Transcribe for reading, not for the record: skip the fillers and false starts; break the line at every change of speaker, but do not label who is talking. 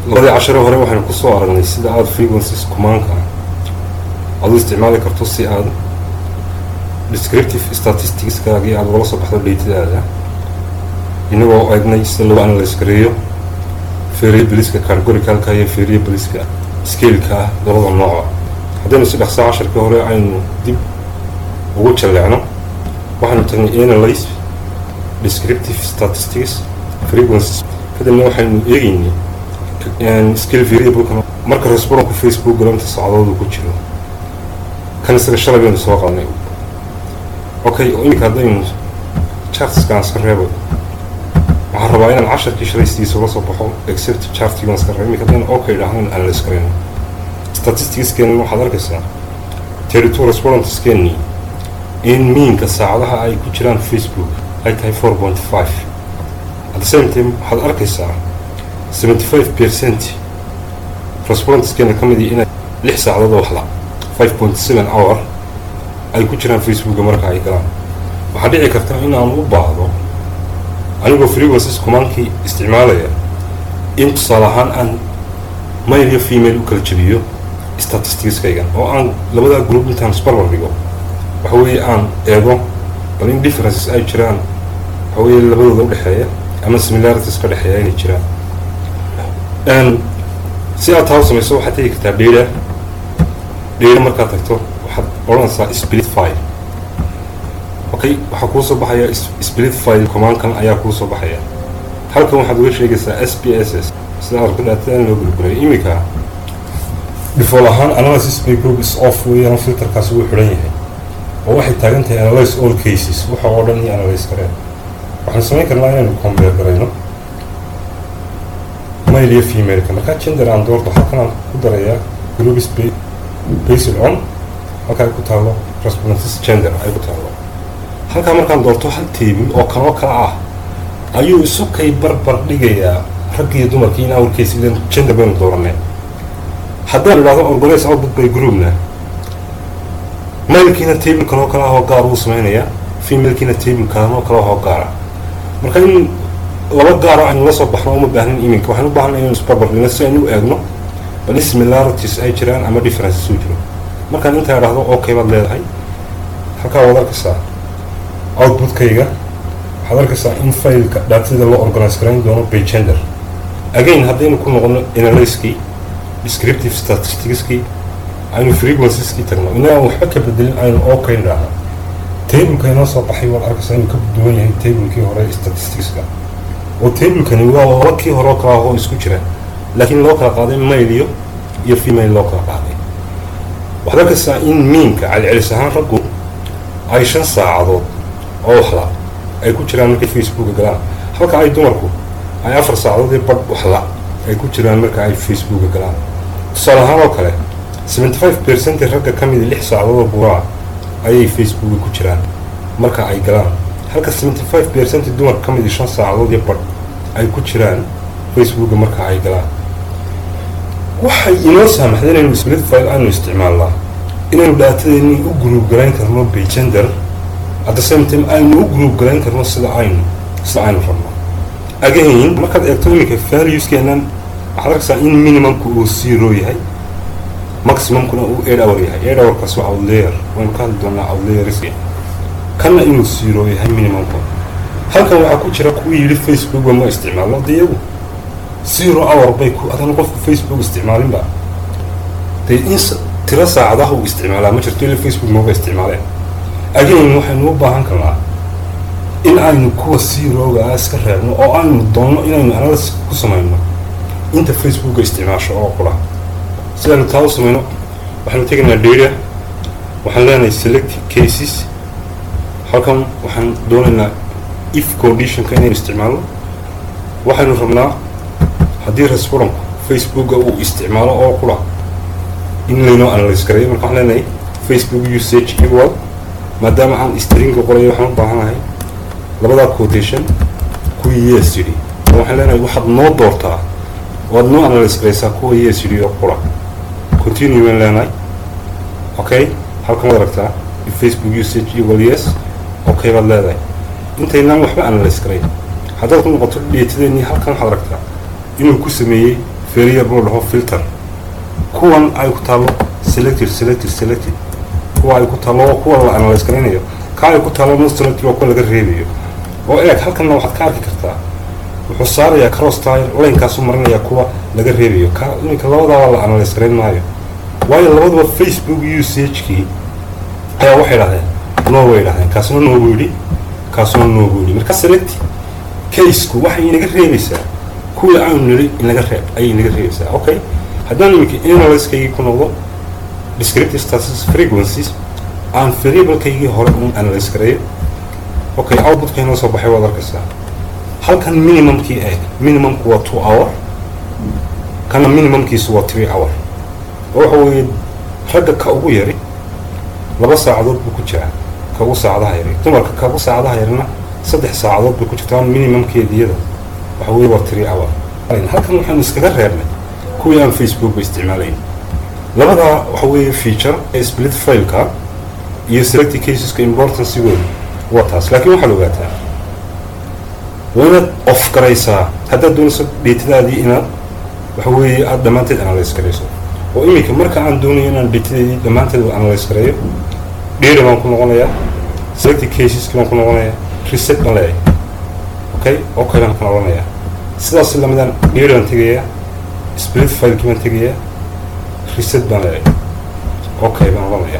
labadii casharo hore waxaynu ku soo aragnay sida aad frequencies kumaanka aad u isticmaali karto si aad descriptive statisticskaagii aad ugala soo baxdo datadaada inagoo eegnay sida loo analyse gareeyo variableska categoricalka iyo variableska scaleka ah labada nooca. haddaynu si dhaqsaa casharkii hore aynu dib ugu jalleecno waxaynu tagnay analyse descriptive statistics frequencies kadibna waxaynu eegaynay scale variable marka responku Facebook galanta socdoodu ku jiro kan isaga shalay baynu soo qaadnay. okay imika haddaynu chartskan iska reebo waxaan rabaa inaan casharkii shalaystiisa ula soo baxo except chartigan iska reebo imika haddaynu okay dhahaan analyse garayno statisticskeena waxaad arkaysaa 32 respondentskeenii in meanka saacadaha ay ku jiraan Facebook ay tahay 4.5 at the same time waxaad arkaysaa 75% respondentskeenna ka midii inay 6 saacadood oo waxla 5.7 hour ay ku jiraan Facebook marka ay galaan. waxaa dhici karta in aan u baahdo anigoo frequencies kumaankii isticmaalaya in tusaale ahaan aan male iyo female u kala jabiyo statisticskaygan oo aan labada group intaan isbarbar dhigo waxa weeye aan eego bal in differences ay jiraan waxa weeye labadooda u dhexeeya ama similarities ka dhexeeya inay jiraan. si aad taa u samayso waxaad tegi kartaa data markaad tagto waxaad odhanaysaa split file. okay waxaa kuu soo baxaya split file commandkan ayaa kuu soo baxaya halkan waxaad uga sheegaysaa SPSS sida aad daatadan loo gurguray. imika default ahaan analysis by group is off weeyaan filterkaas wuu xidhan yahay oo waxay taagan tahay analyze all cases waxa oo dhan iyo analyze kareen. waxaan samayn karnaa inaynu compare garayno male iyo female markaa gender aan doorto halkan aan ku darayaa group is based on halkaa ku taalo respondents gender ay ku taalo. halkaa markaan doorto hal table oo kanoo kala ah ayuu isu kay barbar dhigayaa rag iyo dumarkii in our case idan gender baynu dooranay. haddaan idhaahdo organize output by groupna malekiina table kanoo kala ah oo gaar uu samaynayaa femalekiina table kanoo kala ah oo gaara. marka in laba gaaro aynu la soo baxno uma baahnin iminka waxaan u baahanay inaynu isbarbar dhigno si aynu u eegno bal similarities ay jiraan ama differences u jiro. markaan intaa idhaahdo okay baad leedahay halkaa waad arkaysaa outputkayga waxaad arkaysaa in fileka daatada loo organize garayn doono by gender. again haddaynu ku noqono analyskii descriptive statisticskii aynu frequencieski tagno inaan waxba ka bedelin aynu okay idhaahno tableka inoo soo baxay waad arkaysaa inuu ka duwan yahay tablekii hore statisticska oo tablekani waa laba kii hore oo kala ah oo isku jira laakiin loo kala qaaday male iyo female loo kala qaaday. waxaad arkaysaa in meanka celcelis ahaan raggu ay 5 saacadood oo waxla ay ku jiraan markay Facebooka galaan halka ay dumarku ay 4 saacadood iyo badh waxla ay ku jiraan marka ay Facebooka galaan. tusaale ahaan oo kale 75% ragga ka mid 6 saacadood oo buuraa ayay Facebooka ku jiraan marka ay galaan halka 75% dumar ka mid 5 saacadood iyo badh ay ku jiraan Facebooka marka ay galaan. waxay inoo saamaxday inaynu split file aanu isticmaalnaa inaynu daatadeennii u group garayn karno by gender at the same time aynu u group garayn karno sida aynu rabno. again markaad eegto imika valueskeenan waxaad arkaysaa in minimumku uu 0 yahay maximumkuna uu 8 hour yahay. 8 hourkaas waa outlier waynu ka hadli doonaa outlieriska kanna inuu 0 yahay minimumka. halkan waxaa ku jira kuwii yidhi Facebook ma isticmaalno dee iyagu 0 hour bay ku adana qofku Facebook isticmaalinba dee in tiro saacadaha uu isticmaalaa ma jirto ilaa Facebook mooga isticmaaleen. again waxaynu u baahan karnaa in aynu kuwa 0ga iska reebno oo aynu doonno inaynu analysis ku samayno inta Facebooka isticmaasho oo qura. si aynu taa u samayno waxaynu tegaynaa data waxaan leenahay select cases halkan waxaan doonaynaa if conditionka inaynu isticmaalno waxaynu rabnaa haddii respondentku Facebooka uu isticmaalo oo qura in laynoo analyse gareeyo. marka waxaan leenahay Facebook usage equal maadaama aan stringa qorayo waxaan u baahanahay labada quotation kuwii yes yidhi waxaan leenahay waxaad noo doortaa waad noo analyse garaysaa kuwa yes yidhi oo qura continue baan leenahay. okay halkan waad aragtaa Facebook usage equal yes okay baad leedahay intaynaan waxba analyse garayn. haddaad ku noqoto dheetadeenii halkan waxaad aragtaa inuu ku sameeyey variable له filter كون أي كتالو selected كوا أي كتالو كوا لا أنا لسكرينيو كاي كتالو نص selected وكل جريبيو وإيه هل كنا واحد كارك كرتا وحصار يا كروس تاير وين كاسو مرنا يا كوا لجريبيو كا كلاو ده ولا أنا لسكرين مايو وايد لو ده فيسبوك usage كي أي واحد هذا نو واي هذا كاسو نو بودي مركز select case كوا واحد ينجريبيسا كل عام نري نجرب أي نجريبيسا أوكي هذا يمكن analyze كي يكون هو descriptive status frequencies and variable كي يجي هون analyze كريه اوكي output كي نوصل بحوار ذاك الساعة هل كان minimum كي ايه minimum هو 2 hour كان minimum كي سوى 3 hour وهو هذا كأبو يري لبس ساعات بكتشة كأبو ساعات هيري ثم كأبو ساعات هيرنا 6 ساعات بكتشة كان minimum كي ديدا وهو 3 hour هل كان نحن نستقر هيرنا كويان فيسبوك باستعمالين لبدا وحوي فيتشر سبليت فايل كا يسلكت كيسز كإمبورتنس يقول واتاس لكن ما حلوقاتها وين اوف كريسا هذا دون سب ديتادي هنا وحوي دمانتد اناليز كريسو وإيميك مركا عن دوني هنا ديتادي دمانتد اناليز كريو ديري ما نكون نغنيا سلكت كيسز كما نكون نغنيا ريسيت نغنيا اوكي ما نكون نغنيا سلاس لمدان ديري نتيجيا سبليت فايل كمان تجيه reset بنلاقي اوكي بنغلق